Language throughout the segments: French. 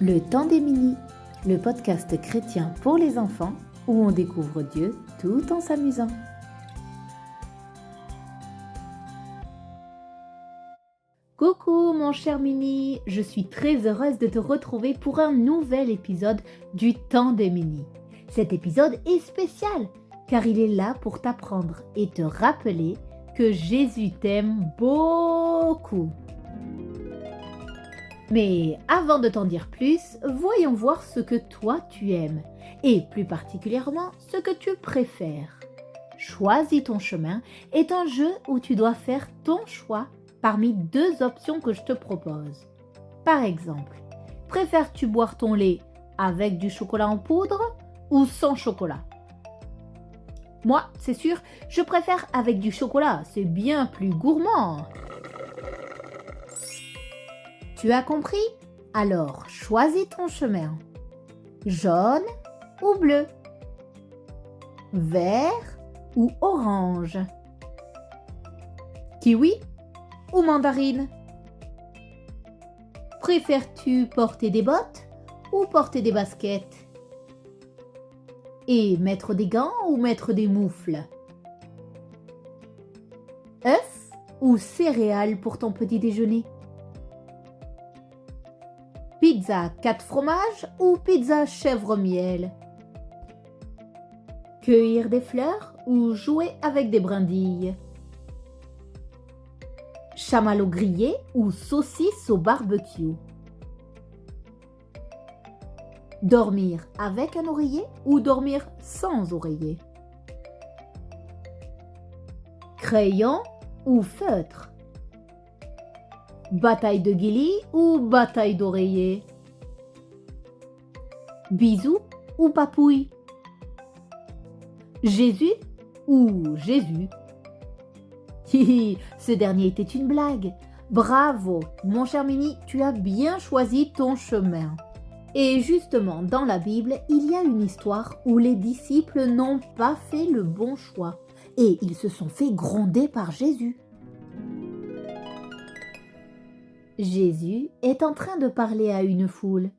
Le temps des mini, le podcast chrétien pour les enfants où on découvre Dieu tout en s'amusant. Coucou mon cher mini, je suis très heureuse de te retrouver pour un nouvel épisode du temps des mini. Cet épisode est spécial car il est là pour t'apprendre et te rappeler que Jésus t'aime beaucoup. Mais avant de t'en dire plus, voyons voir ce que toi tu aimes et plus particulièrement ce que tu préfères. Choisis ton chemin est un jeu où tu dois faire ton choix parmi deux options que je te propose. Par exemple, préfères-tu boire ton lait avec du chocolat en poudre ou sans chocolat ? Moi, c'est sûr, je préfère avec du chocolat, c'est bien plus gourmand. Tu as compris ? Alors, choisis ton chemin. Jaune ou bleu ? Vert ou orange ? Kiwi ou mandarine ? Préfères-tu porter des bottes ou porter des baskets ? Et mettre des gants ou mettre des moufles ? Œufs ou céréales pour ton petit déjeuner ? Pizza 4 fromages ou pizza chèvre-miel ? Cueillir des fleurs ou jouer avec des brindilles ? Chamallow grillé ou saucisse au barbecue ? Dormir avec un oreiller ou dormir sans oreiller ? Crayon ou feutre ? Bataille de guilis ou bataille d'oreiller ? Bisous ou papouille ? Jésus ou Jésus ? Hihi, ce dernier était une blague. Bravo, mon cher Mini, tu as bien choisi ton chemin. Et justement, dans la Bible, il y a une histoire où les disciples n'ont pas fait le bon choix et ils se sont fait gronder par Jésus. Jésus est en train de parler à une foule,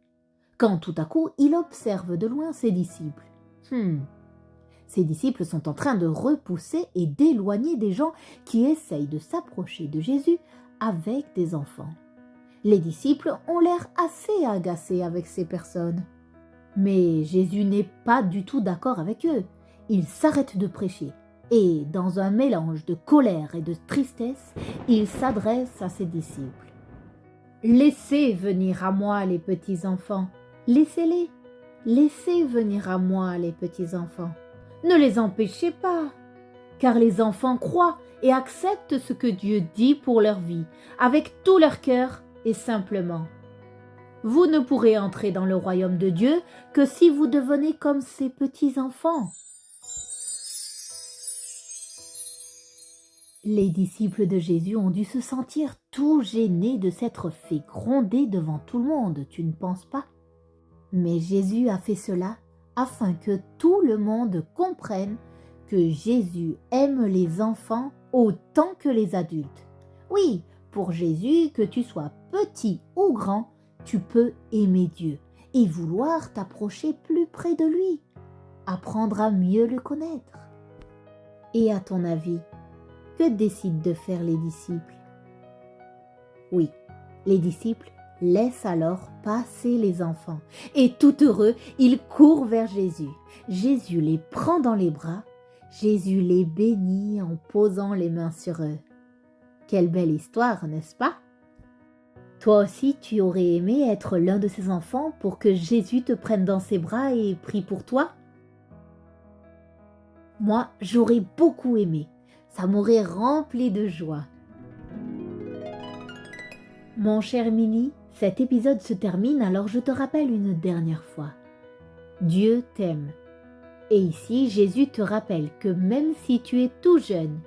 quand tout à coup il observe de loin ses disciples. Ses disciples sont en train de repousser et d'éloigner des gens qui essayent de s'approcher de Jésus avec des enfants. Les disciples ont l'air assez agacés avec ces personnes. Mais Jésus n'est pas du tout d'accord avec eux. Il s'arrête de prêcher et, dans un mélange de colère et de tristesse, il s'adresse à ses disciples. Laissez venir à moi les petits enfants. Laissez-les. Laissez venir à moi les petits enfants. Ne les empêchez pas, car les enfants croient et acceptent ce que Dieu dit pour leur vie, avec tout leur cœur et simplement. Vous ne pourrez entrer dans le royaume de Dieu que si vous devenez comme ces petits enfants. Les disciples de Jésus ont dû se sentir tout gênés de s'être fait gronder devant tout le monde, tu ne penses pas ? Mais Jésus a fait cela afin que tout le monde comprenne que Jésus aime les enfants autant que les adultes. Oui, pour Jésus, que tu sois petit ou grand, tu peux aimer Dieu et vouloir t'approcher plus près de lui, apprendre à mieux le connaître. Et à ton avis, que décident de faire les disciples ? Oui, les disciples laissent alors passer les enfants. Et tout heureux, ils courent vers Jésus. Jésus les prend dans les bras. Jésus les bénit en posant les mains sur eux. Quelle belle histoire, n'est-ce pas ? Toi aussi, tu aurais aimé être l'un de ces enfants pour que Jésus te prenne dans ses bras et prie pour toi ? Moi, j'aurais beaucoup aimé. Ça m'aurait rempli de joie. Mon cher Mini, cet épisode se termine, alors je te rappelle une dernière fois. Dieu t'aime. Et ici, Jésus te rappelle que même si tu es tout jeune,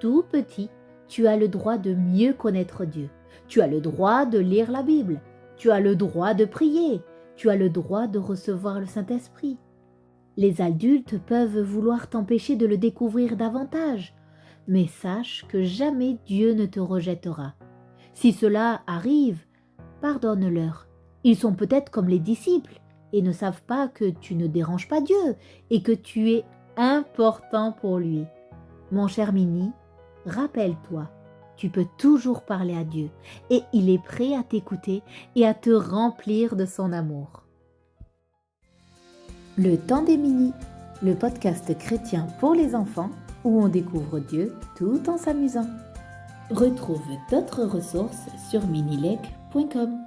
tout petit, tu as le droit de mieux connaître Dieu. Tu as le droit de lire la Bible. Tu as le droit de prier. Tu as le droit de recevoir le Saint-Esprit. Les adultes peuvent vouloir t'empêcher de le découvrir davantage, mais sache que jamais Dieu ne te rejettera. Si cela arrive, pardonne-leur Ils sont peut-être comme les disciples et ne savent pas que tu ne déranges pas Dieu et que tu es important pour lui. Mon cher Mini, rappelle-toi, tu peux toujours parler à Dieu et il est prêt à t'écouter et à te remplir de son amour. Le temps des Mini, le podcast chrétien pour les enfants où on découvre Dieu tout en s'amusant. Retrouve d'autres ressources sur minilec.com.